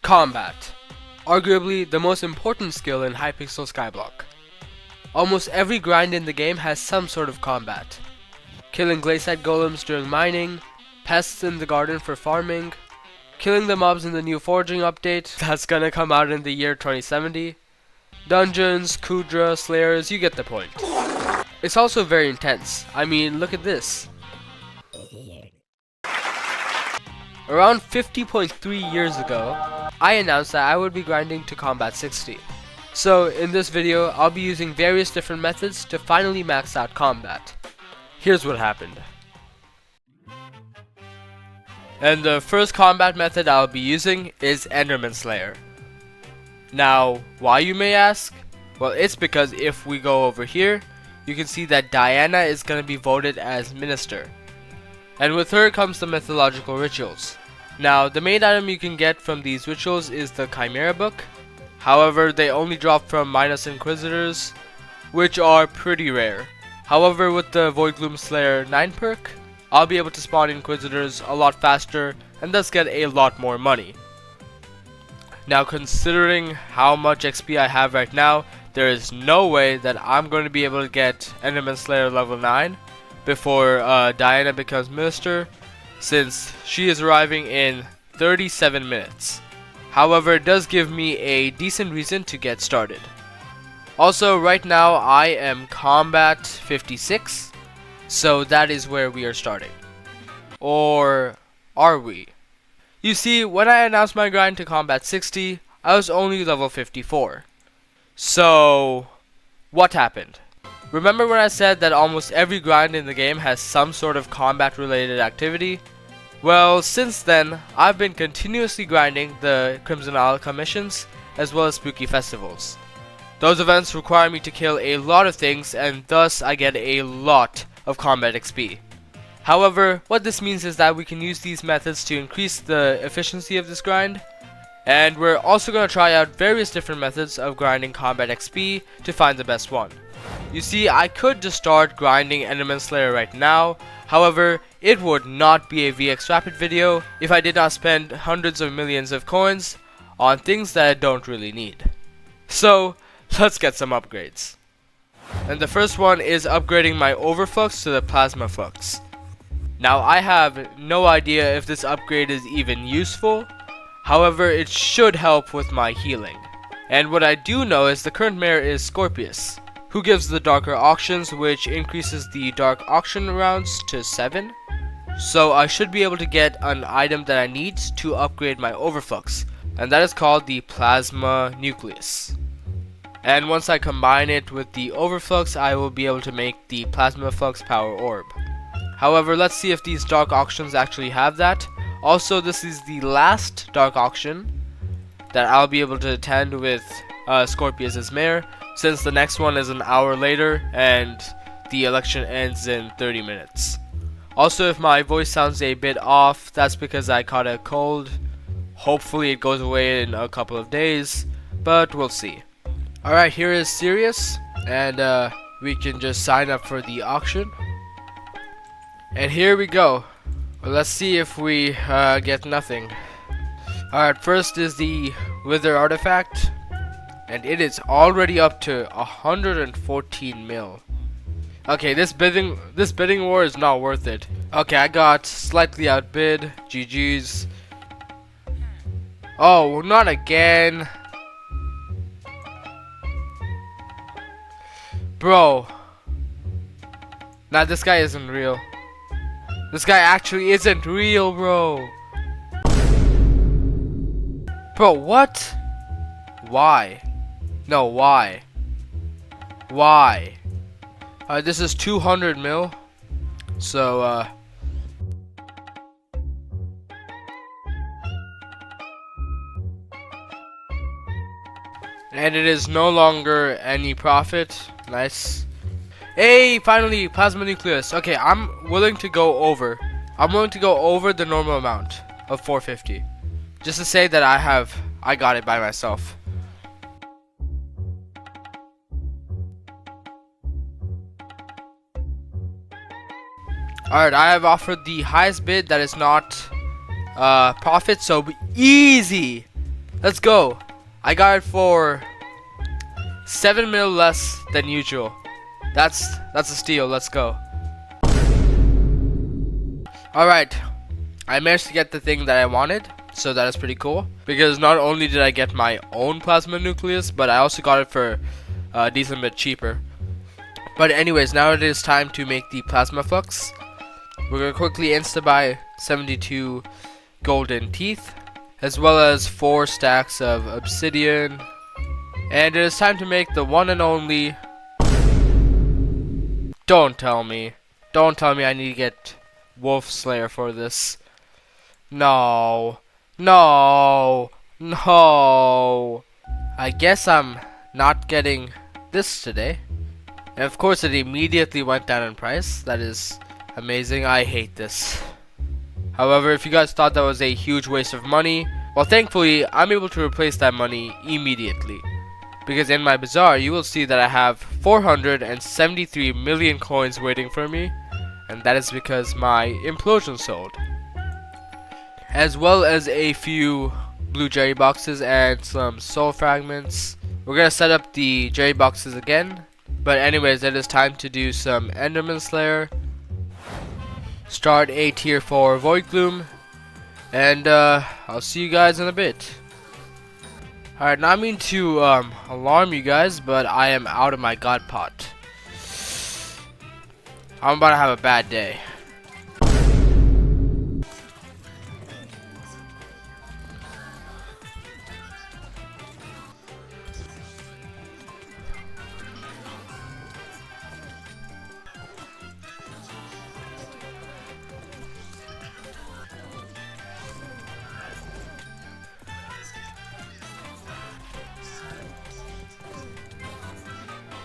Combat. Arguably the most important skill in Hypixel Skyblock. Almost every grind in the game has some sort of combat. Killing glaciite golems during mining, pests in the garden for farming, killing the mobs in the new forging update that's gonna come out in the year 2070, dungeons, Kuudra, slayers, you get the point. It's also very intense. I mean, look at this. Around 50.3 years ago, I announced that I would be grinding to combat 60. So in this video, I'll be using various different methods to finally max out combat. Here's what happened. And the first combat method I'll be using is Enderman Slayer. Now, why you may ask? Well, it's because if we go over here, you can see that Diana is going to be voted as minister. And with her comes the mythological rituals. Now, the main item you can get from these rituals is the Chimera book. However, they only drop from minus inquisitors, which are pretty rare. However, with the voidgloom slayer 9 perk, I'll be able to spawn inquisitors a lot faster and thus get a lot more money. Now, considering how much XP I have right now, there is no way that I'm going to be able to get Enderman Slayer level 9 before Diana becomes minister, since she is arriving in 37 minutes. However, it does give me a decent reason to get started. Also, right now I am combat 56, so that is where we are starting. Or are we? You see, when I announced my grind to combat 60, I was only level 54. So, what happened? Remember when I said that almost every grind in the game has some sort of combat related activity? Well, since then, I've been continuously grinding the Crimson Isle commissions as well as spooky festivals. Those events require me to kill a lot of things and thus I get a lot of combat XP. However, what this means is that we can use these methods to increase the efficiency of this grind. And we're also going to try out various different methods of grinding combat XP to find the best one. You see, I could just start grinding Enderman Slayer right now. However, it would not be a VX Rapid video if I did not spend hundreds of millions of coins on things that I don't really need. So, let's get some upgrades. And the first one is upgrading my overflux to the plasma flux. Now, I have no idea if this upgrade is even useful. However, it should help with my healing. And what I do know is the current mayor is Scorpius, who gives the darker auctions, which increases the dark auction rounds to 7. So I should be able to get an item that I need to upgrade my overflux, and that is called the plasma nucleus. And once I combine it with the overflux, I will be able to make the plasma flux power orb. However, let's see if these dark auctions actually have that. Also, this is the last dark auction that I'll be able to attend with Scorpius as mayor, since the next one is an hour later and the election ends in 30 minutes. Also, if my voice sounds a bit off, that's because I caught a cold. Hopefully it goes away in a couple of days, but we'll see. Alright, here is Sirius, and we can just sign up for the auction. And here we go. Well, let's see if we get nothing. Alright, first is the Wither artifact, and it is already up to 114 mil. Okay, this bidding war is not worth it. Okay, I got slightly outbid. GG's. Oh, not again. Bro. Nah, this guy isn't real. This guy actually isn't real, bro. Bro, what? Why? No, why? Why? This is 200 mil. So, and it is no longer any profit. Nice. Hey, finally, plasma nucleus. Okay, I'm willing to go over. I'm willing to go over the normal amount of 450. Just to say that I got it by myself. Alright, I have offered the highest bid that is not profit, so easy. Let's go. I got it for 7 mil less than usual. That's a steal. Let's go. Alright, I managed to get the thing that I wanted, so that is pretty cool. Because not only did I get my own plasma nucleus, but I also got it for a decent bit cheaper. But anyways, now it is time to make the plasma flux. We're going to quickly insta-buy 72 golden teeth, as well as 4 stacks of obsidian. And it is time to make the one and only... Don't tell me I need to get Wolf Slayer for this. No. I guess I'm not getting this today. And of course it immediately went down in price. That is amazing. I hate this. However, if you guys thought that was a huge waste of money, well, thankfully I'm able to replace that money immediately. Because in my bazaar you will see that I have 473 million coins waiting for me. And that is because my implosion sold. As well as a few blue jerry boxes and some soul fragments. We're gonna set up the jerry boxes again. But anyways, it is time to do some Enderman Slayer. Start a tier 4 voidgloom. And I'll see you guys in a bit. Alright, not mean to alarm you guys, but I am out of my god pot. I'm about to have a bad day.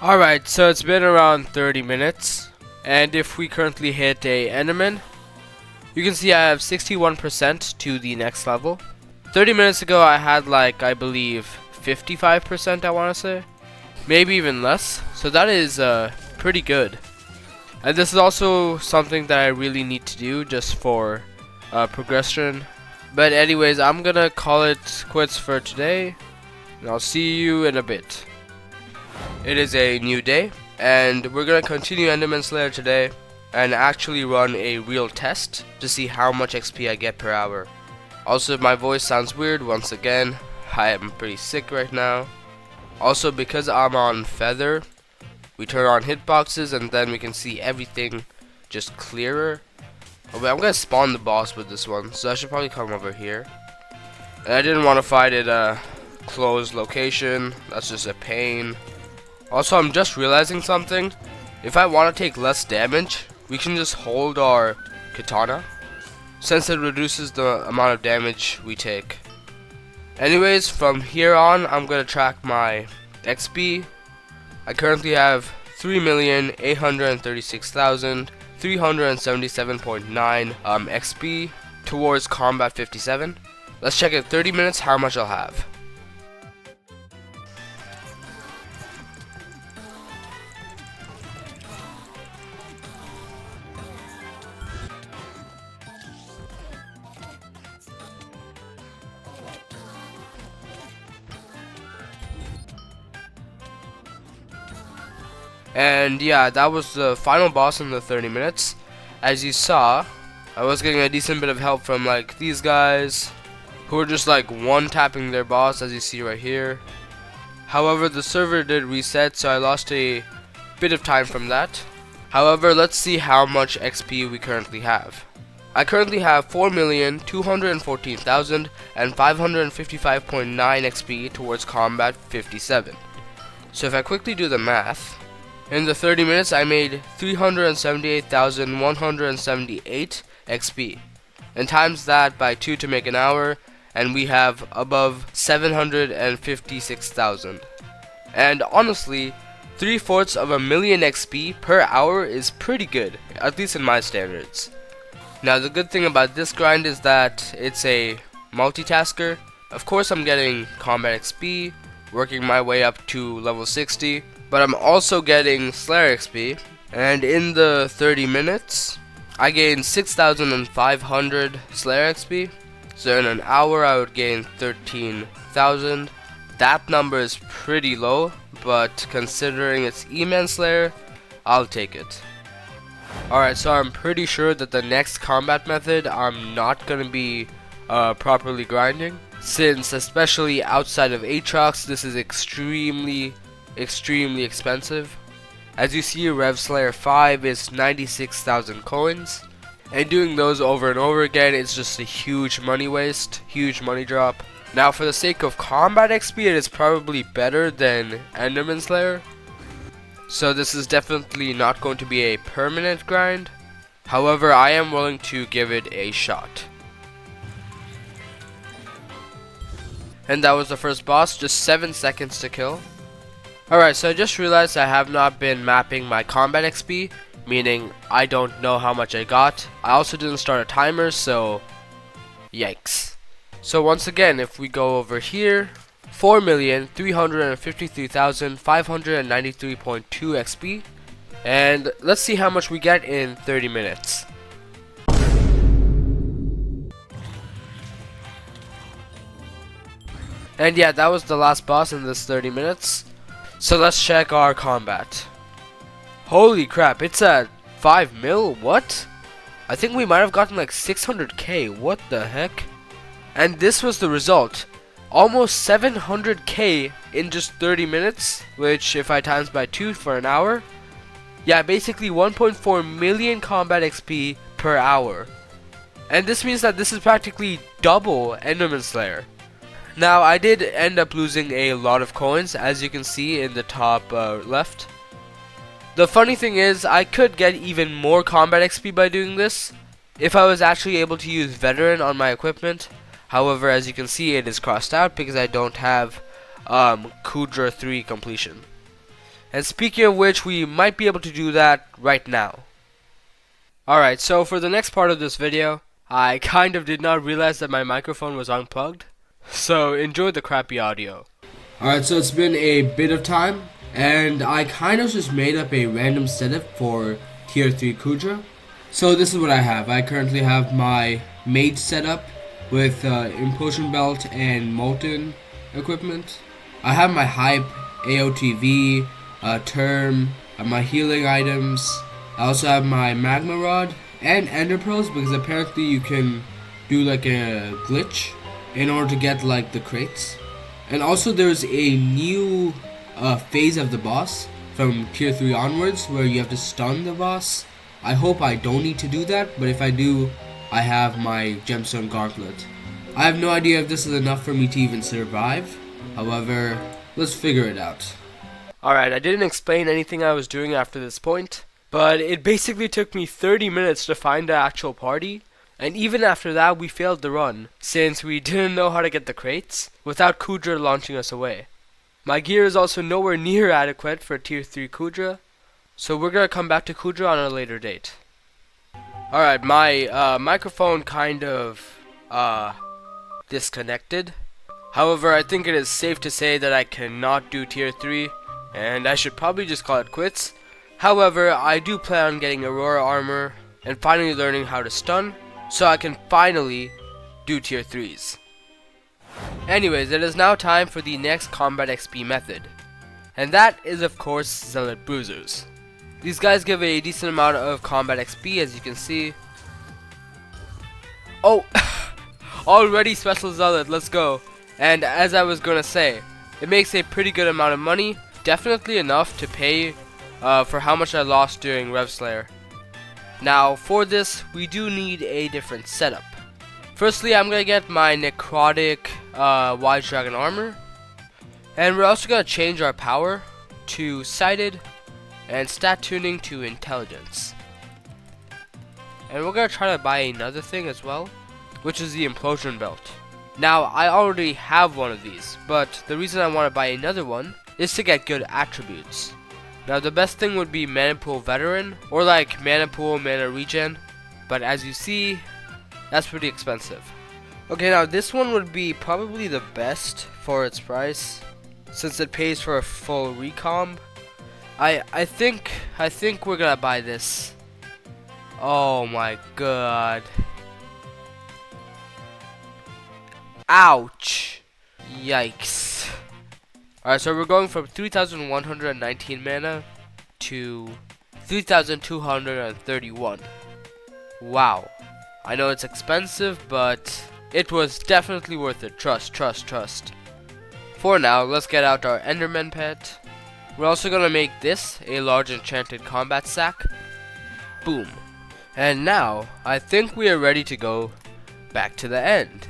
Alright, so it's been around 30 minutes. And if we currently hit a Enderman, you can see I have 61% to the next level. 30 minutes ago I had like, I believe, 55% I want to say. Maybe even less. So that is pretty good. And this is also something that I really need to do just for progression. But anyways, I'm gonna call it quits for today. And I'll see you in a bit. It is a new day. And we're gonna continue Enderman Slayer today and actually run a real test to see how much XP I get per hour. Also, if my voice sounds weird, once again, I am pretty sick right now. Also, because I'm on feather, we turn on hitboxes and then we can see everything just clearer. Oh, wait, I'm gonna spawn the boss with this one, so I should probably come over here. And I didn't want to fight at a closed location. That's just a pain. Also, I'm just realizing something. If I want to take less damage, we can just hold our katana, since it reduces the amount of damage we take. Anyways, from here on, I'm going to track my XP. I currently have 3,836,377.9 XP towards combat 57. Let's check in 30 minutes how much I'll have. And yeah, that was the final boss in the 30 minutes. As you saw, I was getting a decent bit of help from like these guys who were just like one-tapping their boss, as you see right here. However, the server did reset, so I lost a bit of time from that. However, let's see how much XP we currently have. I currently have 4,214,555.9 XP towards combat 57. So if I quickly do the math, in the 30 minutes I made 378,178 XP. And times that by 2 to make an hour, and we have above 756,000. And honestly, 3/4 of a million XP per hour is pretty good, at least in my standards. Now the good thing about this grind is that it's a multitasker. Of course I'm getting combat XP, working my way up to level 60, but I'm also getting Slayer XP. And in the 30 minutes, I gained 6,500 Slayer XP. So in an hour I would gain 13,000. That number is pretty low, but considering it's E-Man Slayer, I'll take it. Alright, so I'm pretty sure that the next combat method I'm not going to be properly grinding, since especially outside of Atrox this is extremely expensive. As you see, Rev Slayer 5 is 96,000 coins, and doing those over and over again is just a huge money waste, huge money drop. Now for the sake of combat XP, it is probably better than Enderman Slayer, so this is definitely not going to be a permanent grind. However, I am willing to give it a shot. And that was the first boss, just 7 seconds to kill. Alright, so I just realized I have not been mapping my combat XP, meaning I don't know how much I got. I also didn't start a timer, so yikes. So once again, if we go over here, 4,353,593.2 XP, and let's see how much we get in 30 minutes. And yeah, that was the last boss in this 30 minutes. So let's check our combat. Holy crap, it's at 5 mil? What? I think we might have gotten like 600k. What the heck? And this was the result. Almost 700k in just 30 minutes, which if I times by 2 for an hour, yeah, basically 1.4 million combat XP per hour. And this means that this is practically double Enderman Slayer. Now, I did end up losing a lot of coins, as you can see in the top left. The funny thing is, I could get even more combat XP by doing this, if I was actually able to use veteran on my equipment. However, as you can see, it is crossed out because I don't have Kuudra 3 completion. And speaking of which, we might be able to do that right now. Alright, so for the next part of this video, I kind of did not realize that my microphone was unplugged. So enjoy the crappy audio. Alright, so it's been a bit of time, and I kind of just made up a random setup for tier 3 Kuudra. So this is what I have. I currently have my mage setup with implosion belt and molten equipment. I have my hype, AOTV, term, my healing items. I also have my magma rod and ender pearls, because apparently you can do like a glitch in order to get like the crates. And also there's a new phase of the boss from tier 3 onwards where you have to stun the boss. I hope I don't need to do that, but if I do, I have my gemstone gauntlet. I have no idea if this is enough for me to even survive. However, let's figure it out. Alright, I didn't explain anything I was doing after this point, but it basically took me 30 minutes to find the actual party. And even after that, we failed the run, since we didn't know how to get the crates, without Kuudra launching us away. My gear is also nowhere near adequate for tier 3 Kuudra, so we're gonna come back to Kuudra on a later date. Alright, my microphone kind of disconnected. However, I think it is safe to say that I cannot do tier 3, and I should probably just call it quits. However, I do plan on getting Aurora armor, and finally learning how to stun, so I can finally do tier 3s. Anyways, it is now time for the next combat XP method, and that is of course Zealot bruisers. These guys give a decent amount of combat XP, as you can see. Oh, already special Zealot, let's go. And as I was gonna say, it makes a pretty good amount of money, definitely enough to pay for how much I lost during Rev Slayer. Now, for this, we do need a different setup. Firstly, I'm going to get my necrotic wide dragon armor. And we're also going to change our power to sighted and stat tuning to intelligence. And we're going to try to buy another thing as well, which is the implosion belt. Now, I already have one of these, but the reason I want to buy another one is to get good attributes. Now, the best thing would be mana pool veteran, or like mana pool, mana regen, but as you see, that's pretty expensive. Okay, now this one would be probably the best for its price, since it pays for a full recomb. I think we're gonna buy this. Oh my god. Ouch. Yikes. Alright, so we're going from 3,119 mana to 3,231. Wow. I know it's expensive, but it was definitely worth it. Trust, trust, trust. For now, let's get out our Enderman pet. We're also going to make this a large enchanted combat sack. Boom. And now, I think we are ready to go back to the end.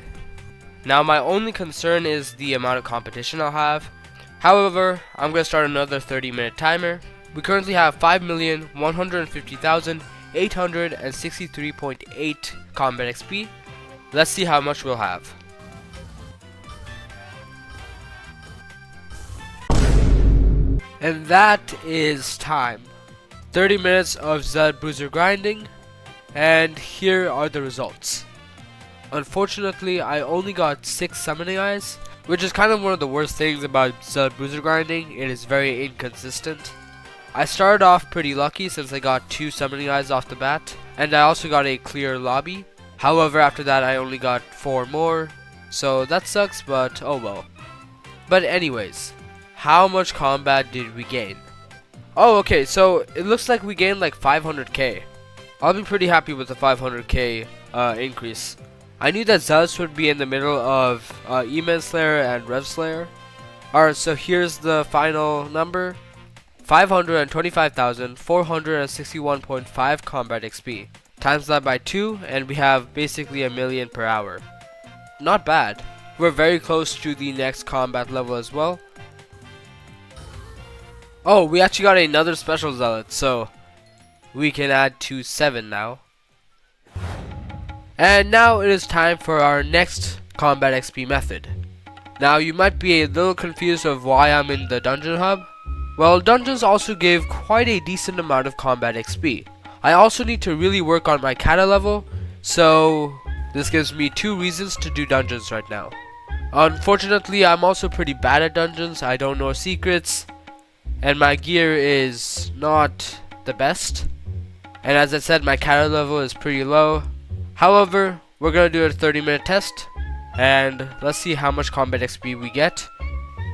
Now, my only concern is the amount of competition I'll have. However, I'm going to start another 30-minute timer. We currently have 5,150,863.8 combat XP. Let's see how much we'll have. And that is time. 30 minutes of Zealot Bruiser grinding, and here are the results. Unfortunately, I only got 6 summoning eyes, which is kind of one of the worst things about Zealot Bruiser grinding. It is very inconsistent. I started off pretty lucky since I got 2 summoning eyes off the bat, and I also got a clear lobby. However, after that I only got 4 more, so that sucks, but oh well. But anyways, how much combat did we gain? Oh, okay, so it looks like we gained like 500k. I'll be pretty happy with the 500k increase. I knew that Zealots would be in the middle of E-Man Slayer and Rev Slayer. Alright, so here's the final number. 525,461.5 combat XP. Times that by 2 and we have basically a million per hour. Not bad. We're very close to the next combat level as well. Oh, we actually got another special Zealot, so we can add to 7 now. And now it is time for our next combat XP method. Now you might be a little confused of why I'm in the dungeon hub. Well, dungeons also give quite a decent amount of combat XP. I also need to really work on my kata level, so this gives me 2 reasons to do dungeons right now. Unfortunately, I'm also pretty bad at dungeons. I don't know secrets, and my gear is not the best. And as I said, my kata level is pretty low. However, we're going to do a 30-minute test, and let's see how much combat XP we get.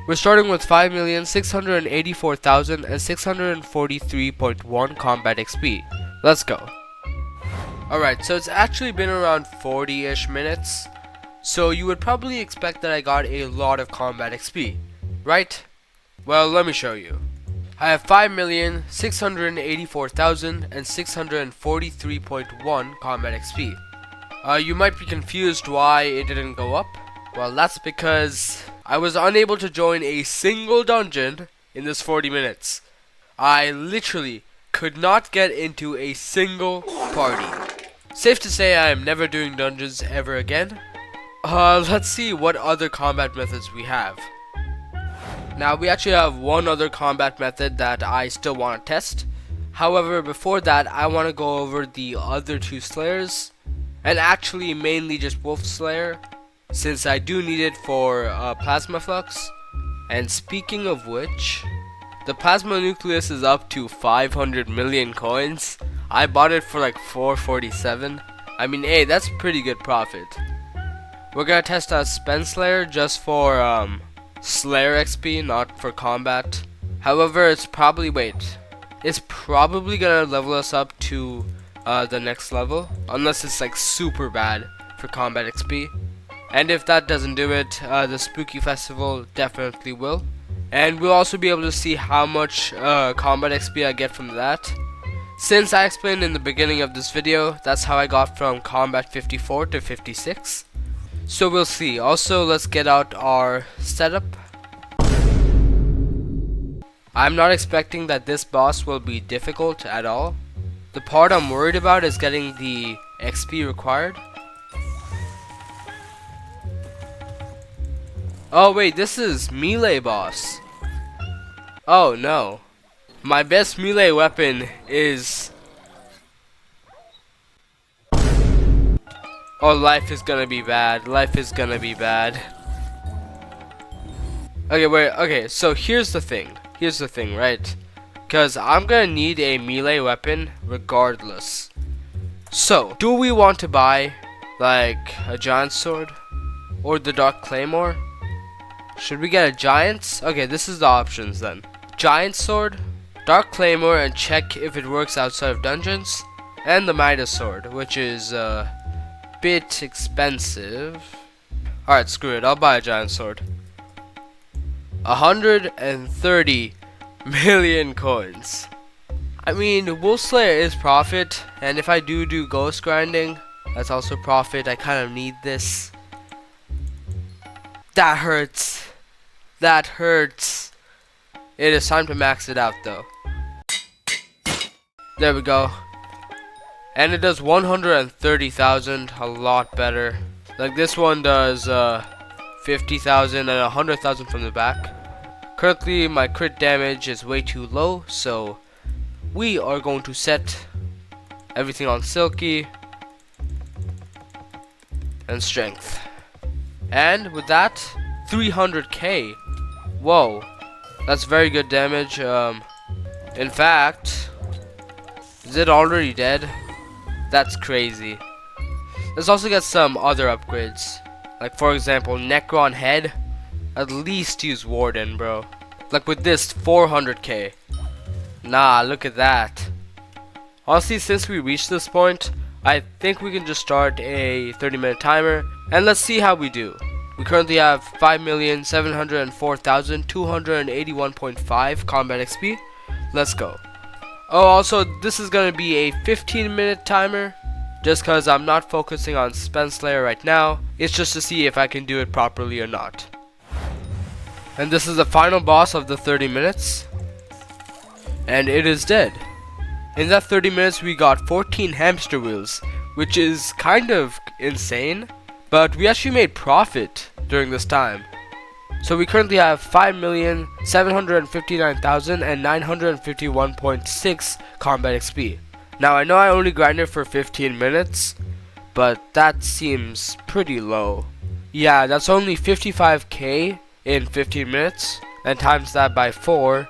We're starting with 5,684,643.1 combat XP. Let's go. Alright, so it's actually been around 40-ish minutes, so you would probably expect that I got a lot of combat XP, right? Well, let me show you. I have 5,684,643.1 combat XP. You might be confused why it didn't go up. Well, that's because I was unable to join a single dungeon in this 40 minutes. I literally could not get into a single party. Safe to say I am never doing dungeons ever again. Let's see what other combat methods we have. Now we actually have one other combat method that I still want to test. However, before that I want to go over the other 2 slayers, and actually mainly just Wolf Slayer, since I do need it for plasma flux. And speaking of which, the plasma nucleus is up to 500 million coins. I bought it for like 447. I mean, hey, that's pretty good profit. We're gonna test out Spend Slayer just for Slayer XP, not for combat. However, it's probably gonna level us up to the next level, unless it's like super bad for combat XP. And if that doesn't do it, the Spooky Festival definitely will. And we'll also be able to see how much combat XP I get from that. Since I explained in the beginning of this video, that's how I got from combat 54 to 56. So we'll see. Also, let's get out our setup. I'm not expecting that this boss will be difficult at all. The part I'm worried about is getting the XP required. Oh wait, this is melee boss. Oh no. My best melee weapon is... Oh, life is gonna be bad. Life is gonna be bad. Okay, wait, okay, so here's the thing. Here's the thing, right? Because I'm gonna need a melee weapon regardless. So, do we want to buy, like, a giant sword? or the Dark Claymore? Should we get a Giant's? Okay, this is the options then. Giant Sword, Dark Claymore, and check if it works outside of dungeons, and the Midas Sword, which is a bit expensive. Alright, screw it, I'll buy a Giant Sword. 130 million coins. I mean, Wolf Slayer is profit, and if I do ghost grinding, that's also profit. I kind of need this. That hurts. That hurts. It is time to max it out though. There we go. And it does 130,000, a lot better. Like this one does 50,000 and 100,000 from the back. Currently my crit damage is way too low, so we are going to set everything on silky and strength. And with that, 300k. Whoa, that's very good damage. In fact, is it already dead? That's crazy. Let's also get some other upgrades. Like for example, Necron head. At least use Warden, bro. Like with this, 400k. Nah, look at that. Honestly, since we reached this point, I think we can just start a 30-minute timer, and let's see how we do. We currently have 5,704,281.5 combat XP. Let's go. Oh, also, this is going to be a 15-minute timer, just because I'm not focusing on Spence Slayer right now. It's just to see if I can do it properly or not. And this is the final boss of the 30 minutes. And it is dead. In that 30 minutes we got 14 hamster wheels, which is kind of insane, but we actually made profit during this time. So we currently have 5,759,951.6 combat XP. Now I know I only grinded for 15 minutes, but that seems pretty low. Yeah, that's only 55k in 15 minutes, and times that by 4,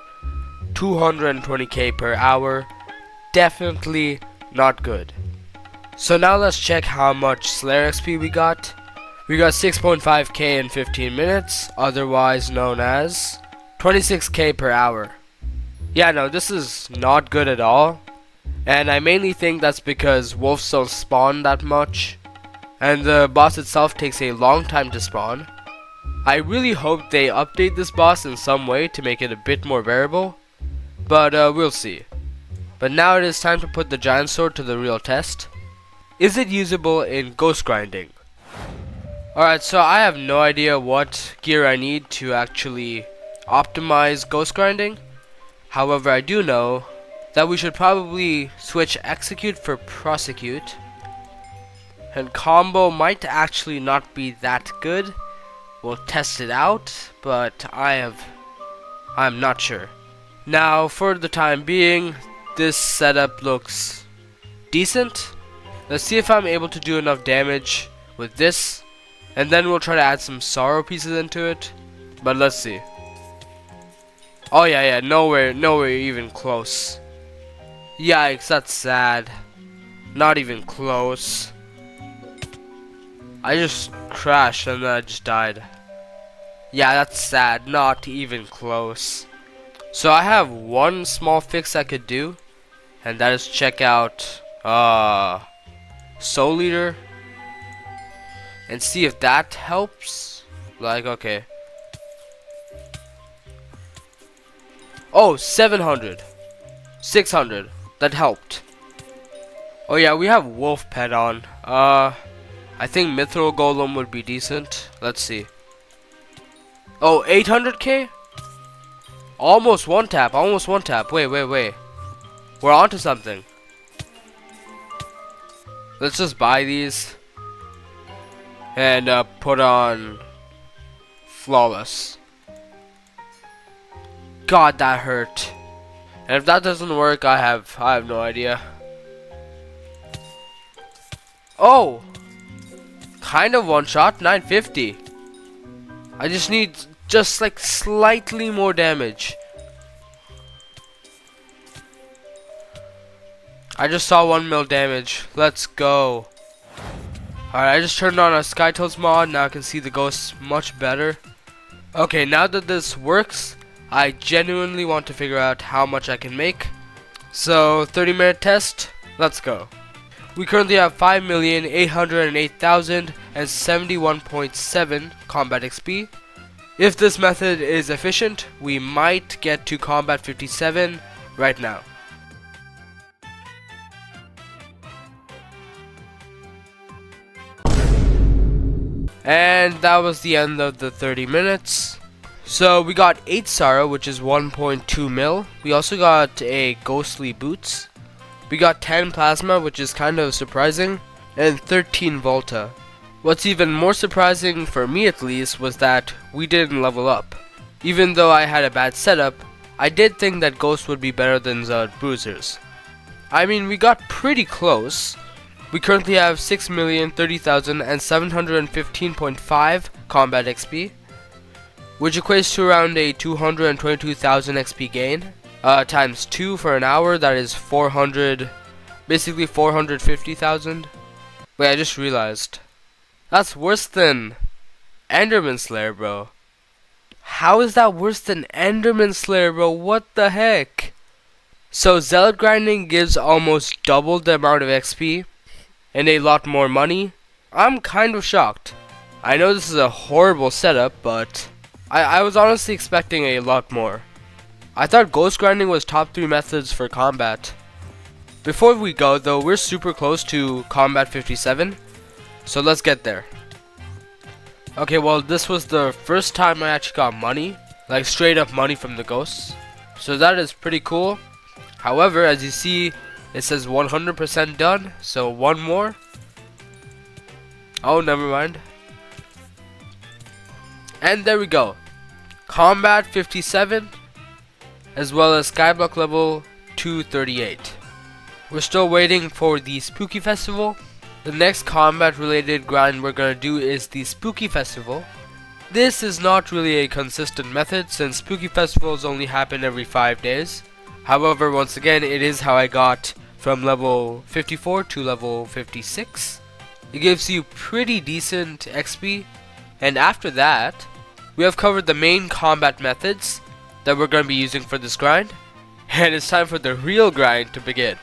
220k per hour. Definitely not good. So now let's check how much Slayer XP we got. We got 6.5k in 15 minutes, otherwise known as 26k per hour. Yeah, no, this is not good at all. And I mainly think that's because wolves don't spawn that much, and the boss itself takes a long time to spawn. I really hope they update this boss in some way to make it a bit more bearable, but we'll see. But now it is time to put the giant sword to the real test. Is it usable in ghost grinding? Alright, so I have no idea what gear I need to actually optimize ghost grinding. However, I do know that we should probably switch execute for prosecute. And combo might actually not be that good. We'll test it out, but I'm not sure. Now, for the time being, this setup looks decent. Let's see if I'm able to do enough damage with this, and then we'll try to add some sorrow pieces into it. But let's see. Oh yeah, nowhere even close. Yikes, that's sad. Not even close. I just crashed and then I just died. Yeah, that's sad. Not even close. So I have one small fix I could do, and that is check out Soul Eater and see if that helps. Like, okay. Oh, 700. 600. That helped. Oh yeah, we have Wolf Pet on. I think Mithril Golem would be decent. Let's see. Oh, 800k? Almost one tap. Wait. We're onto something. Let's just buy these and put on Flawless. God, that hurt. And if that doesn't work, I have no idea. Oh, kind of one shot, 950. I just need like slightly more damage. I just saw 1 mil damage. Let's go. Alright, I just turned on a SkyTones mod. Now I can see the ghosts much better. Okay, now that this works, I genuinely want to figure out how much I can make. So, 30-minute test, let's go. We currently have 5,808,071.7 combat XP. If this method is efficient, we might get to combat 57 right now. And that was the end of the 30 minutes. So we got 8 Sarah, which is 1.2 mil. We also got a ghostly boots. We got 10 plasma, which is kind of surprising, and 13 Volta. What's even more surprising, for me at least, was that we didn't level up. Even though I had a bad setup, I did think that Ghost would be better than Zealot Bruisers. I mean, we got pretty close. We currently have 6,030,715.5 combat XP, which equates to around a 222,000 XP gain. Times 2 for an hour, that is 400, basically 450,000. Wait, I just realized. That's worse than Enderman Slayer, bro. How is that worse than Enderman Slayer, bro? What the heck? So Zealot grinding gives almost double the amount of XP and a lot more money. I'm kind of shocked. I know this is a horrible setup, but I was honestly expecting a lot more. I thought ghost grinding was top 3 methods for combat. Before we go though, we're super close to combat 57, so let's get there. Okay, well this was the first time I actually got money, like straight up money from the ghosts, so that is pretty cool. However, as you see, it says 100% done, so one more. Oh, never mind. And there we go. Combat 57, as well as Skyblock level 238. We're still waiting for the Spooky Festival. The next combat related grind we're gonna do is the Spooky Festival. This is not really a consistent method since Spooky Festivals only happen every 5 days. However, once again, it is how I got from level 54 to level 56. It gives you pretty decent XP, and after that, we have covered the main combat methods that we're going to be using for this grind, and it's time for the real grind to begin.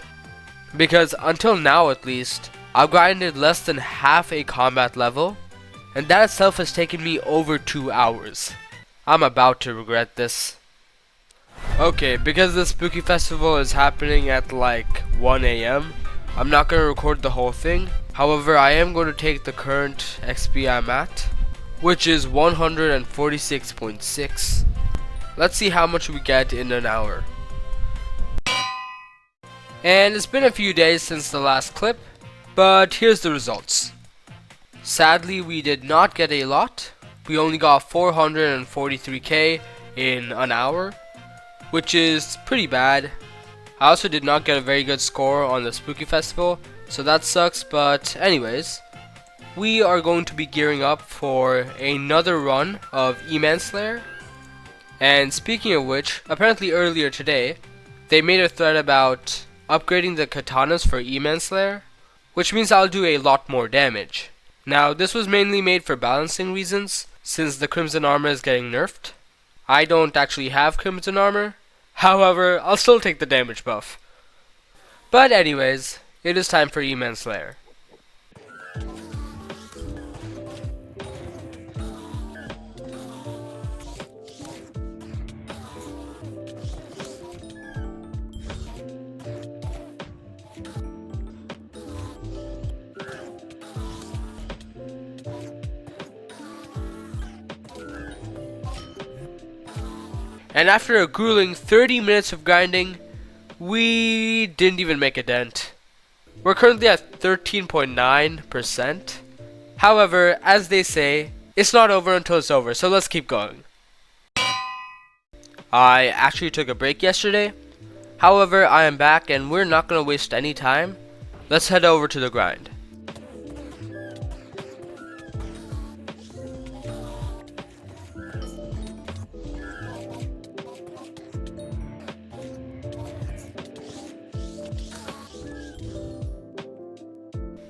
Because until now at least, I've grinded less than half a combat level, and that itself has taken me over 2 hours. I'm about to regret this. Okay, because the Spooky Festival is happening at like 1 AM, I'm not going to record the whole thing. However, I am going to take the current XP I'm at, which is 146.6. Let's see how much we get in an hour. And it's been a few days since the last clip, but here's the results. Sadly, we did not get a lot. We only got 443k in an hour, which is pretty bad. I also did not get a very good score on the Spooky Festival, so that sucks, but anyways, we are going to be gearing up for another run of E-Man Slayer. And speaking of which, apparently earlier today, they made a thread about upgrading the katanas for E-Man Slayer, which means I'll do a lot more damage. Now, this was mainly made for balancing reasons, since the Crimson Armor is getting nerfed. I don't actually have Crimson Armor, however, I'll still take the damage buff. But anyways, it is time for E-Man Slayer. And after a grueling 30 minutes of grinding, we didn't even make a dent. We're currently at 13.9%. However, as they say, it's not over until it's over, so let's keep going. I actually took a break yesterday. However, I am back and we're not going to waste any time. Let's head over to the grind.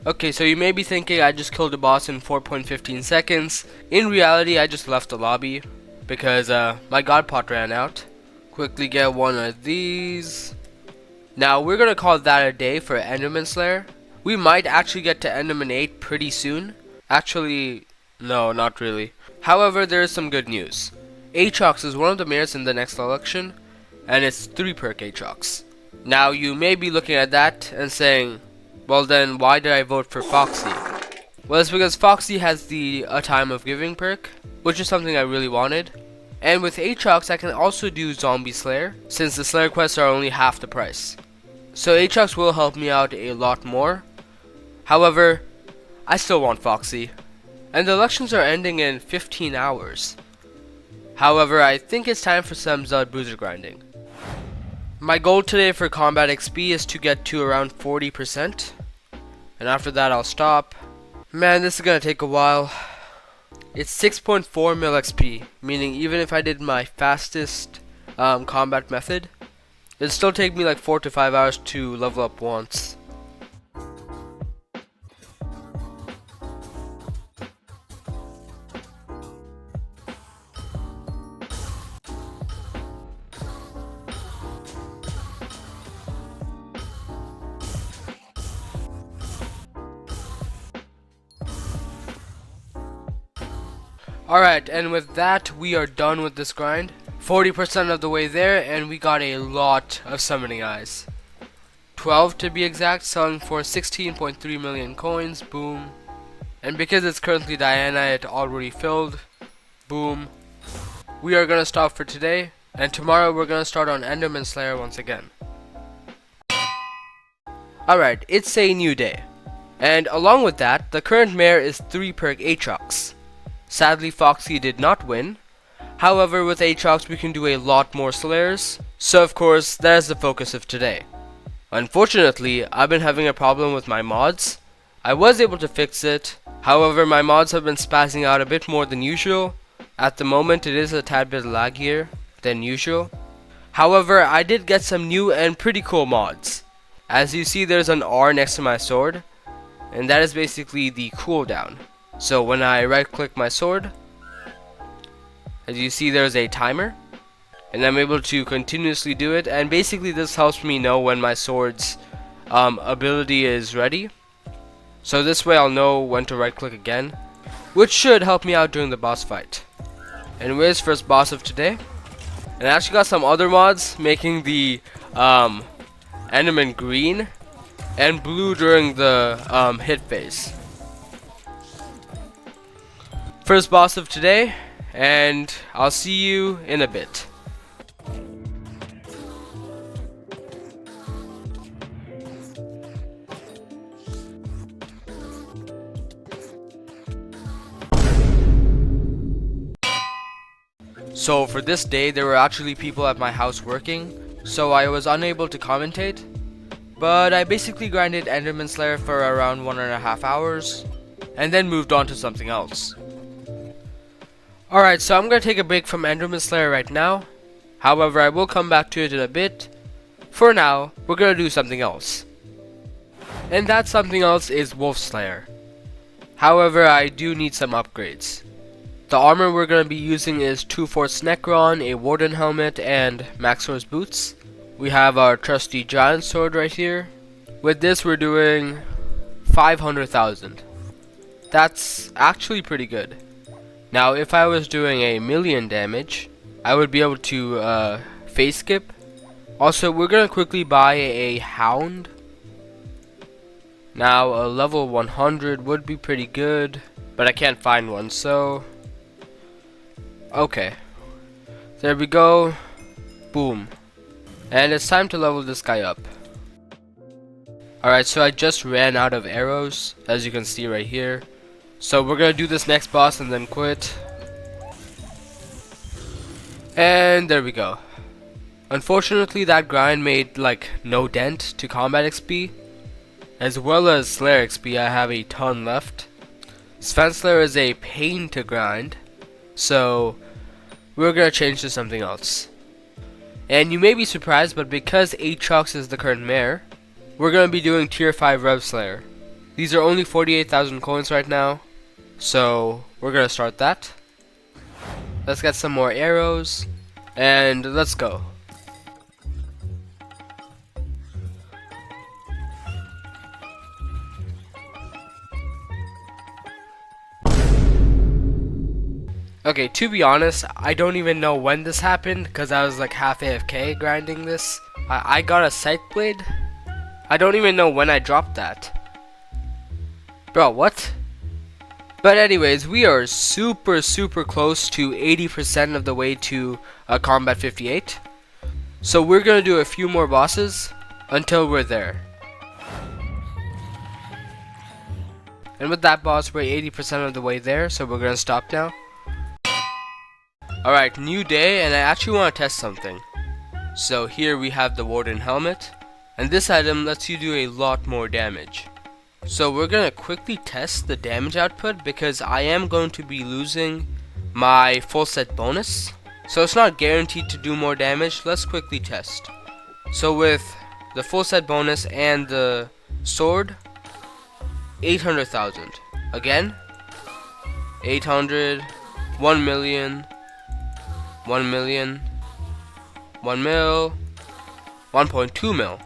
Okay, so you may be thinking I just killed the boss in 4.15 seconds. In reality, I just left the lobby because my god pot ran out. Quickly get one of these. Now we're gonna call that a day for Enderman Slayer. We might actually get to Enderman 8 pretty soon. Actually, no, not really. However, there is some good news. Atrox is one of the mayors in the next election, and it's 3 perk Atrox. Now you may be looking at that and saying, well then why did I vote for Foxy? Well, it's because Foxy has the A Time of Giving perk, which is something I really wanted. And with Atrox I can also do Zombie Slayer, since the Slayer quests are only half the price. So Atrox will help me out a lot more. However, I still want Foxy. And the elections are ending in 15 hours. However, I think it's time for some Zealot Bruiser grinding. My goal today for combat XP is to get to around 40%. And after that I'll stop. Man, this is gonna take a while. It's 6.4 mil XP, meaning even if I did my fastest combat method, it'd still take me like 4 to 5 hours to level up once. Alright, and with that, we are done with this grind. 40% of the way there, and we got a lot of summoning eyes. 12 to be exact, selling for 16.3 million coins, boom. And because it's currently Diana, it already filled, boom. We are gonna stop for today, and tomorrow we're gonna start on Enderman Slayer once again. Alright, it's a new day. And along with that, the current mayor is 3 perk Atrox. Sadly, Foxy did not win. However, with Atrox we can do a lot more slayers, so of course that is the focus of today. Unfortunately, I've been having a problem with my mods. I was able to fix it, however my mods have been spazzing out a bit more than usual. At the moment it is a tad bit laggier than usual. However, I did get some new and pretty cool mods. As you see, there's an R next to my sword, and that is basically the cooldown. So when I right click my sword, as you see there's a timer, and I'm able to continuously do it, and basically this helps me know when my sword's ability is ready. So this way I'll know when to right click again, which should help me out during the boss fight. Anyways, first boss of today. And I actually got some other mods making the Enderman green and blue during the hit phase. First boss of today, and I'll see you in a bit. So for this day there were actually people at my house working, so I was unable to commentate, but I basically grinded Enderman Slayer for around 1.5 hours and then moved on to something else. Alright, so I'm going to take a break from Enderman Slayer right now. However, I will come back to it in a bit. For now, we're going to do something else. And that something else is Wolf Slayer. However, I do need some upgrades. The armor we're going to be using is 2-4 Necron, a Warden helmet, and Maxor's boots. We have our trusty giant sword right here. With this we're doing 500,000. That's actually pretty good. Now if I was doing 1,000,000 damage, I would be able to phase skip. Also, we're gonna quickly buy a hound. Now a level 100 would be pretty good, but I can't find one, so okay, there we go, boom. And it's time to level this guy up. Alright, so I just ran out of arrows, as you can see right here. So we're gonna do this next boss and then quit. And there we go. Unfortunately, that grind made like no dent to combat XP. As well as Slayer XP, I have a ton left. Sven Slayer is a pain to grind, so we're gonna change to something else. And you may be surprised, but because Atrox is the current mayor, we're gonna be doing tier 5 Rev Slayer. These are only 48,000 coins right now, so we're gonna start that. Let's get some more arrows, and let's go. Okay, to be honest, I don't even know when this happened because I was like half AFK grinding this. I got a sight blade. I don't even know when I dropped that. Bro, what? But anyways, we are super close to 80% of the way to Combat 58. So we're gonna do a few more bosses until we're there. And with that boss, we're 80% of the way there, so we're gonna stop now. Alright, new day, and I actually want to test something. So here we have the Warden helmet, and this item lets you do a lot more damage. So we're gonna quickly test the damage output because I am going to be losing my full set bonus. So it's not guaranteed to do more damage. Let's quickly test. So with the full set bonus and the sword, 800,000. Again, 800, 1 million, 1 million, 1 mil, 1.2 mil.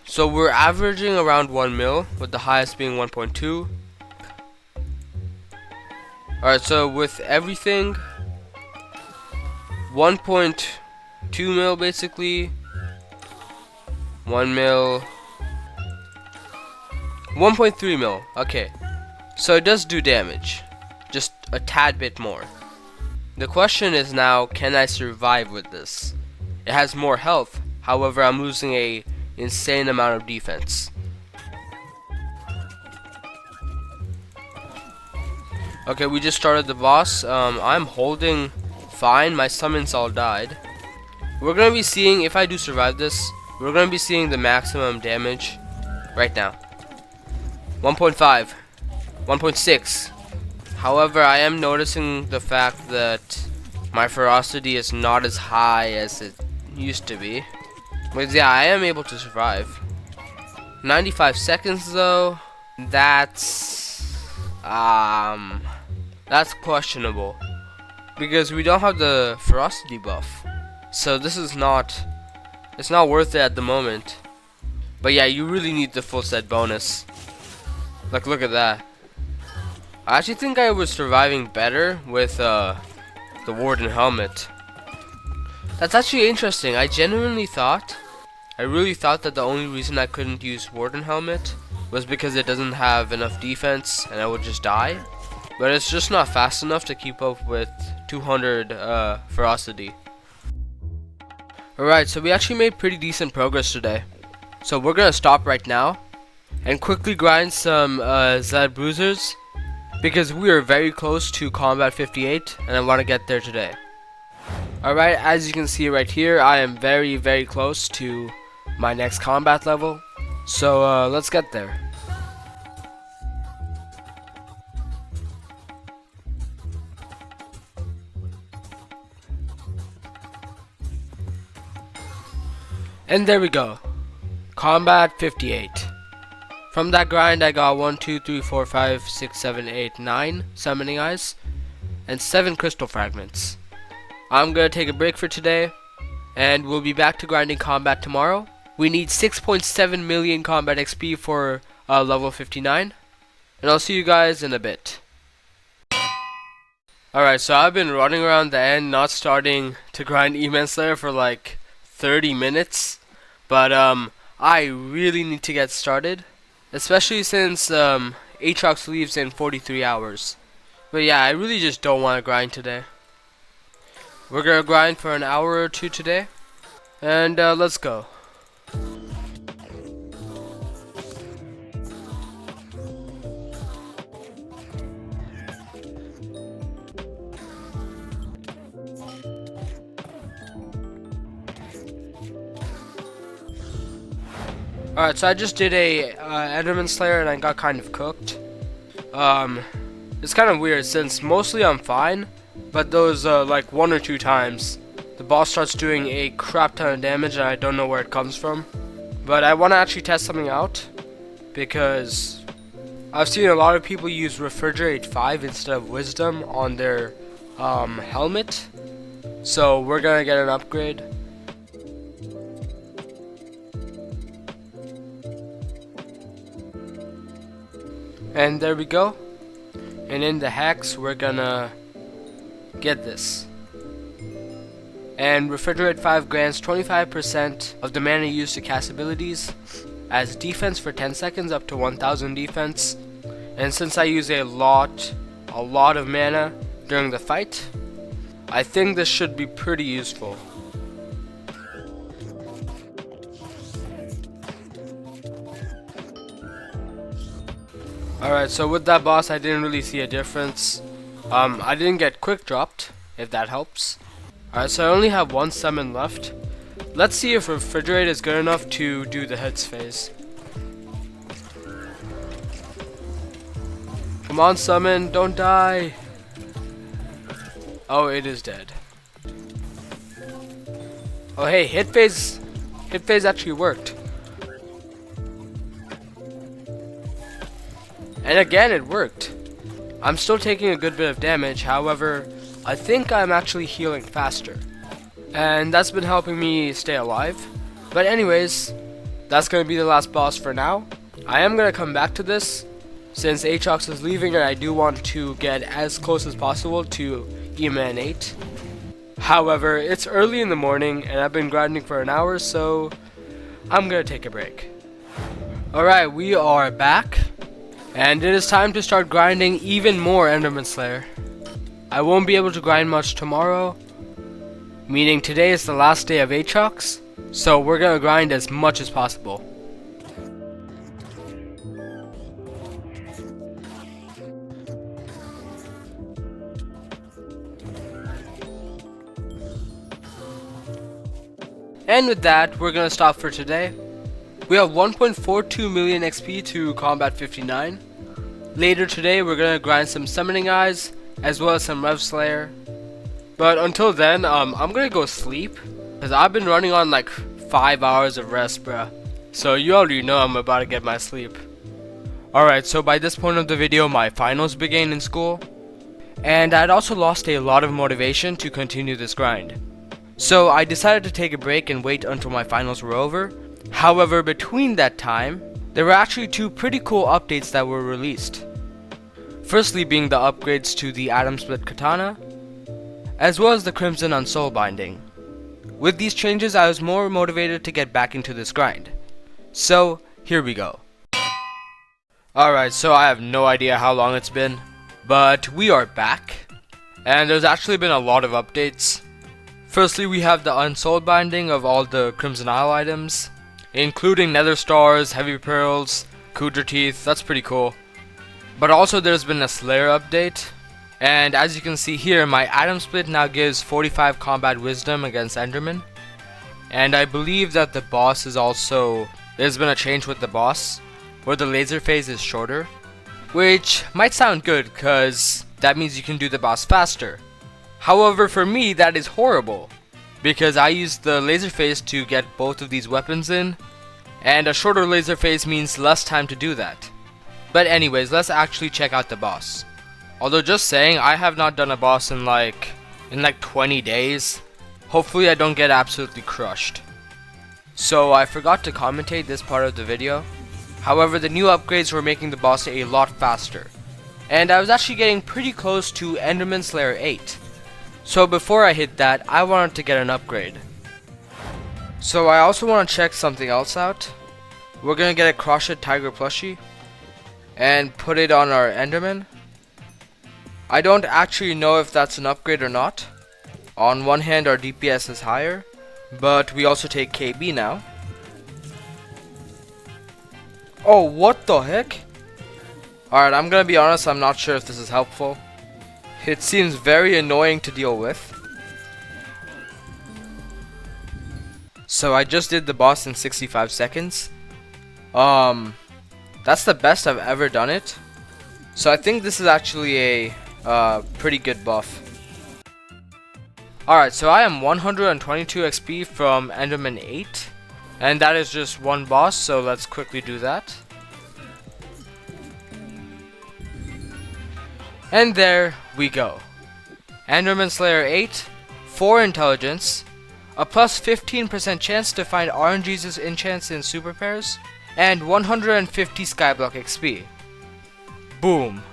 So we're averaging around 1 mil, with the highest being 1.2. Alright, so with everything, 1.2 mil basically, 1 mil, 1.3 mil. Okay, so it does do damage, just a tad bit more. The question is now, can I survive with this? It has more health, however I'm losing a insane amount of defense. Okay, we just started the boss. I'm holding fine, my summons all died. We're gonna be seeing, if I do survive this, we're gonna be seeing the maximum damage right now. 1.5, 1.6. However, I am noticing the fact that my ferocity is not as high as it used to be. But yeah, I am able to survive. 95 seconds though, that's questionable. Because we don't have the ferocity buff. So this is not, it's not worth it at the moment. But yeah, you really need the full set bonus. Like, look at that. I actually think I was surviving better with the Warden helmet. That's actually interesting. I really thought that the only reason I couldn't use Warden helmet was because it doesn't have enough defense and I would just die. But it's just not fast enough to keep up with 200 ferocity. Alright, so we actually made pretty decent progress today. So we're gonna stop right now and quickly grind some Zealot bruisers, because we are very close to Combat 58 and I want to get there today. Alright, as you can see right here, I am very close to my next combat level. So let's get there. And there we go. Combat 58. From that grind I got 1, 2, 3, 4, 5, 6, 7, 8, 9 summoning eyes and 7 crystal fragments. I'm gonna take a break for today and we'll be back to grinding combat tomorrow. We need 6.7 million combat XP for level 59, and I'll see you guys in a bit. Alright, so I've been running around the end not starting to grind Immense Slayer for like 30 minutes, but I really need to get started. Especially since Atrox leaves in 43 hours. But yeah, I really just don't want to grind today. We're gonna grind for an hour or two today. And let's go. Alright, so I just did a Enderman Slayer and I got kind of cooked. It's kind of weird since mostly I'm fine, but those like 1 or 2 times the boss starts doing a crap ton of damage and I don't know where it comes from. But I want to actually test something out because I've seen a lot of people use refrigerate 5 instead of wisdom on their helmet. So we're gonna get an upgrade. And there we go. And in the hex, we're gonna get this. And refrigerate 5 grants 25% of the mana used to cast abilities as defense for 10 seconds up to 1000 defense. And since I use a lot of mana during the fight, I think this should be pretty useful. Alright, so with that boss I didn't really see a difference. I didn't get quick dropped, if that helps. Alright, so I only have one summon left. Let's see if refrigerate is good enough to do the hits phase. Come on, summon, don't die. Oh, it is dead. Oh hey, hit phase actually worked. And again it worked. I'm still taking a good bit of damage, however, I think I'm actually healing faster. And that's been helping me stay alive. But anyways, that's going to be the last boss for now. I am going to come back to this since Atrox is leaving and I do want to get as close as possible to E-Man 8. However, it's early in the morning and I've been grinding for an hour, so I'm going to take a break. Alright, we are back. And it is time to start grinding even more Enderman Slayer. I won't be able to grind much tomorrow, meaning today is the last day of Atrox, so we're gonna grind as much as possible. And with that, we're gonna stop for today. We have 1.42 million XP to combat 59. Later today, we're gonna grind some summoning eyes, as well as some Rev Slayer. But until then, I'm gonna go sleep, because I've been running on like 5 hours of rest, bruh. So you already know I'm about to get my sleep. Alright, so by this point of the video, my finals began in school. And I'd also lost a lot of motivation to continue this grind. So I decided to take a break and wait until my finals were over. However, between that time, there were actually two pretty cool updates that were released. Firstly being the upgrades to the Atom Split Katana, as well as the Crimson on Soul Binding. With these changes, I was more motivated to get back into this grind. So, here we go. Alright, so I have no idea how long it's been, but we are back. And there's actually been a lot of updates. Firstly, we have the Unsouled Binding of all the Crimson Isle items, including Nether Stars, Heavy Pearls, Kuudra Teeth. That's pretty cool. But also there's been a Slayer update, and as you can see here, my Atom Split now gives 45 combat wisdom against Enderman. And I believe that the boss is also, there's been a change with the boss, where the laser phase is shorter, which might sound good cause that means you can do the boss faster. However, for me that is horrible, because I use the laser phase to get both of these weapons in, and a shorter laser phase means less time to do that. But anyways, let's actually check out the boss. Although just saying, I have not done a boss in like 20 days. Hopefully I don't get absolutely crushed. So I forgot to commentate this part of the video. However, the new upgrades were making the boss a lot faster. And I was actually getting pretty close to Enderman Slayer 8. So before I hit that, I wanted to get an upgrade. So I also want to check something else out. We're gonna get a Crotchet Tiger plushie and put it on our Enderman. I don't actually know if that's an upgrade or not. On one hand, our DPS is higher, but we also take KB now. Oh, what the heck? Alright, I'm gonna be honest, I'm not sure if this is helpful. It seems very annoying to deal with. So I just did the boss in 65 seconds. That's the best I've ever done it. So I think this is actually a pretty good buff. Alright, so I am 122 XP from Enderman 8. And that is just one boss, so let's quickly do that. And there we go. Enderman Slayer 8, 4 intelligence, a plus 15% chance to find RNG's enchants in super pairs, and 150 Skyblock XP. Boom.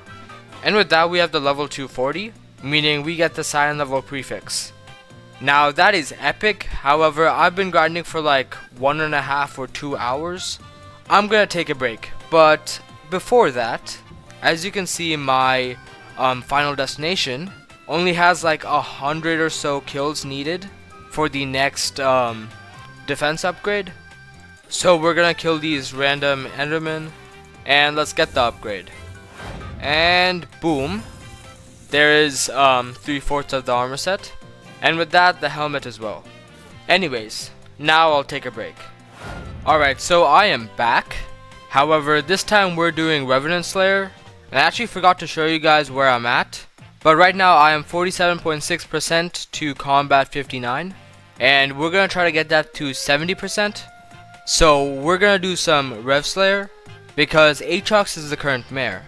And with that we have the level 240, meaning we get the silent level prefix. Now that is epic, however I've been grinding for like 1.5 or 2 hours. I'm gonna take a break, but before that, as you can see my final destination only has like 100 or so kills needed for the next defense upgrade. So we're gonna kill these random Endermen and let's get the upgrade. And boom, there is 3/4 of the armor set, and with that the helmet as well. Anyways, now I'll take a break. Alright, so I am back. However, this time we're doing Revenant Slayer, and I actually forgot to show you guys where I'm at. But right now I am 47.6% to combat 59, and we're gonna try to get that to 70%. So we're gonna do some Rev Slayer because Atrox is the current mayor.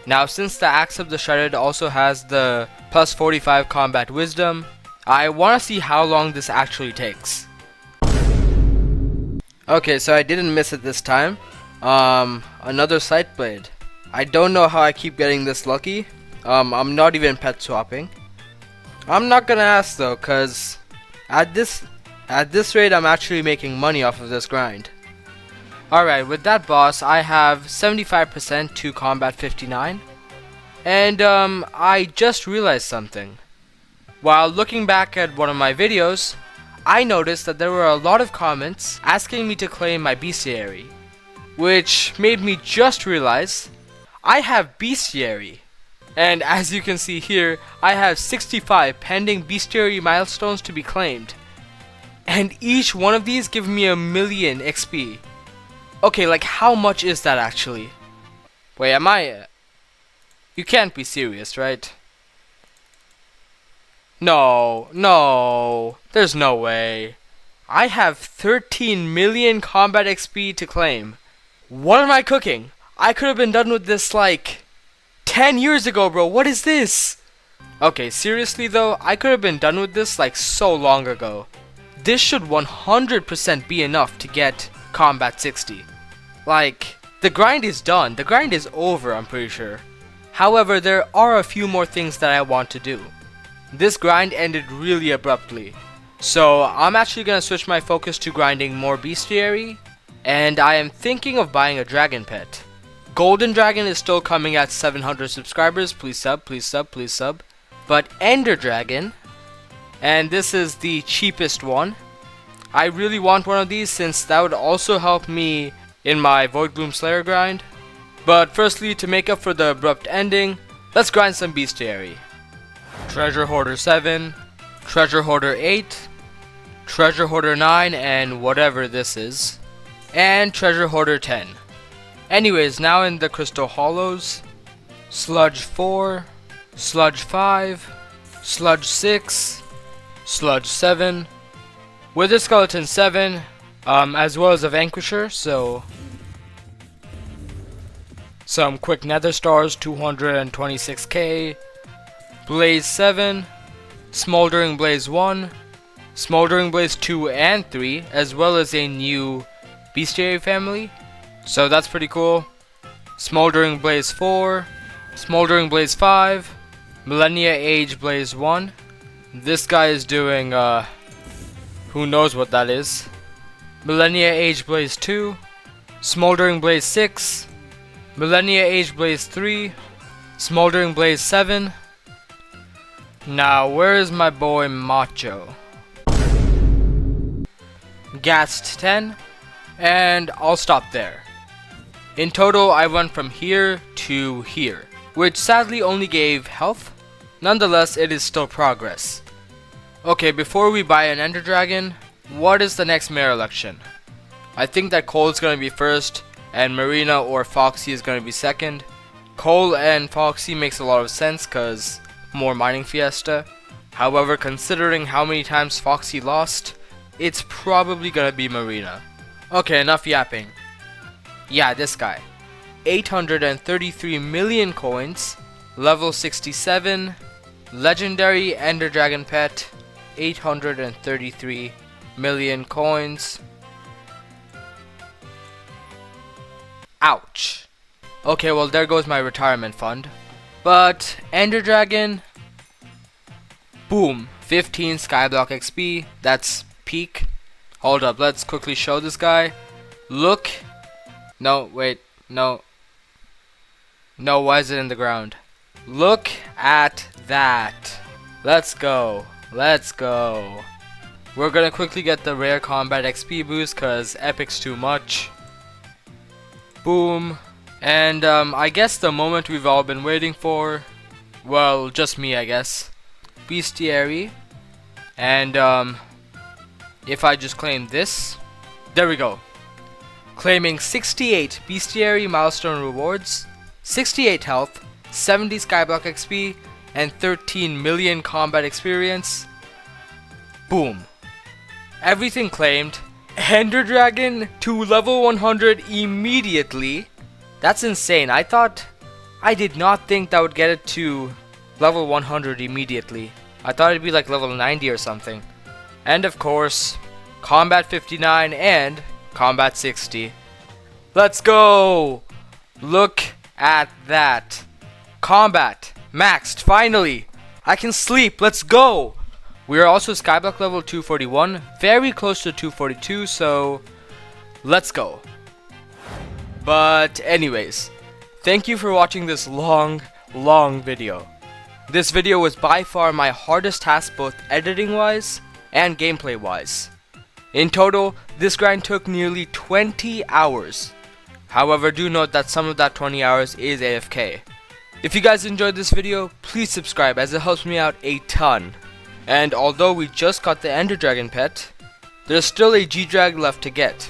Now since the Axe of the Shredded also has the plus 45 combat wisdom, I want to see how long this actually takes. Okay, so I didn't miss it this time. Another sight blade. I don't know how I keep getting this lucky. I'm not even pet swapping. I'm not gonna ask though, cause at this rate I'm actually making money off of this grind. Alright, with that boss I have 75% to combat 59. And I just realized something. While looking back at one of my videos, I noticed that there were a lot of comments asking me to claim my Bestiary, which made me just realize I have Bestiary. And as you can see here, I have 65 pending Bestiary milestones to be claimed. And each one of these give me 1,000,000 XP. Okay, like how much is that actually? Wait, am I... You can't be serious, right? No, there's no way. I have 13 million combat XP to claim. What am I cooking? I could have been done with this like 10 years ago, bro. What is this? Okay, seriously though, I could have been done with this like so long ago. This should 100% be enough to get combat 60. Like, the grind is done. The grind is over, I'm pretty sure. However, there are a few more things that I want to do. This grind ended really abruptly, so I'm actually gonna switch my focus to grinding more Bestiary, and I am thinking of buying a dragon pet. Golden Dragon is still coming at 700 subscribers, please sub, please sub, please sub. But Ender Dragon, and this is the cheapest one. I really want one of these since that would also help me in my voidgloom Slayer grind. But firstly, to make up for the abrupt ending, let's grind some Bestiary. Treasure Hoarder 7, Treasure Hoarder 8, Treasure Hoarder 9, and whatever this is, and Treasure Hoarder 10. Anyways, now in the Crystal Hollows, Sludge 4, Sludge 5, Sludge 6, Sludge 7, Wither Skeleton 7, as well as a Vanquisher, so some quick Nether Stars, 226k, Blaze 7, Smoldering Blaze 1, Smoldering Blaze 2 and 3, as well as a new Bestiary family, so that's pretty cool. Smoldering Blaze 4, Smoldering Blaze 5, Millennia Age Blaze 1. This guy is doing, who knows what that is. Millennia Age Blaze 2, Smoldering Blaze 6, Millennia Age Blaze 3, Smoldering Blaze 7. Now, where is my boy Macho? Gassed 10, and I'll stop there. In total, I went from here to here, which sadly only gave health. Nonetheless, it is still progress. Okay, before we buy an Ender Dragon, what is the next mayor election? I think that Cole is going to be first, and Marina or Foxy is going to be second. Cole and Foxy makes a lot of sense because more mining fiesta. However, considering how many times Foxy lost, it's probably gonna be Marina. Okay, enough yapping. Yeah, this guy. 833 million coins, Level 67. Legendary Ender Dragon Pet. 833 million coins. Ouch. Okay, well there goes my retirement fund. But Ender Dragon, boom, 15 Skyblock XP. That's peak. Hold up, let's quickly show this guy. Look. No, wait, no. No, why is it in the ground? Look at that. Let's go. Let's go. We're gonna quickly get the rare combat XP boost cause epic's too much. Boom. And I guess the moment we've all been waiting for, well, just me I guess. Bestiary. And if I just claim this, there we go. Claiming 68 Bestiary milestone rewards, 68 health, 70 Skyblock XP, and 13 million combat experience. Boom. Everything claimed. Ender Dragon to level 100 immediately. That's insane. I did not think that would get it to level 100 immediately. I thought it'd be like level 90 or something. And of course, combat 59 and combat 60. Let's go! Look at that. Combat maxed, finally. I can sleep, let's go! We are also Skyblock level 241, very close to 242, so let's go. But anyways, thank you for watching this long video. This video was by far my hardest task both editing wise and gameplay wise. In total, this grind took nearly 20 hours. However, do note that some of that 20 hours is AFK. If you guys enjoyed this video, please subscribe as it helps me out a ton. And although we just got the Ender Dragon pet, there's still a gdrag left to get.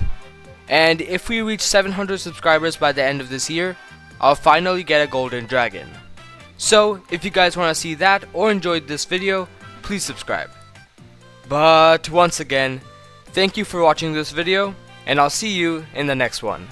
And if we reach 700 subscribers by the end of this year, I'll finally get a golden dragon. So if you guys want to see that or enjoyed this video, please subscribe. But once again, thank you for watching this video, and I'll see you in the next one.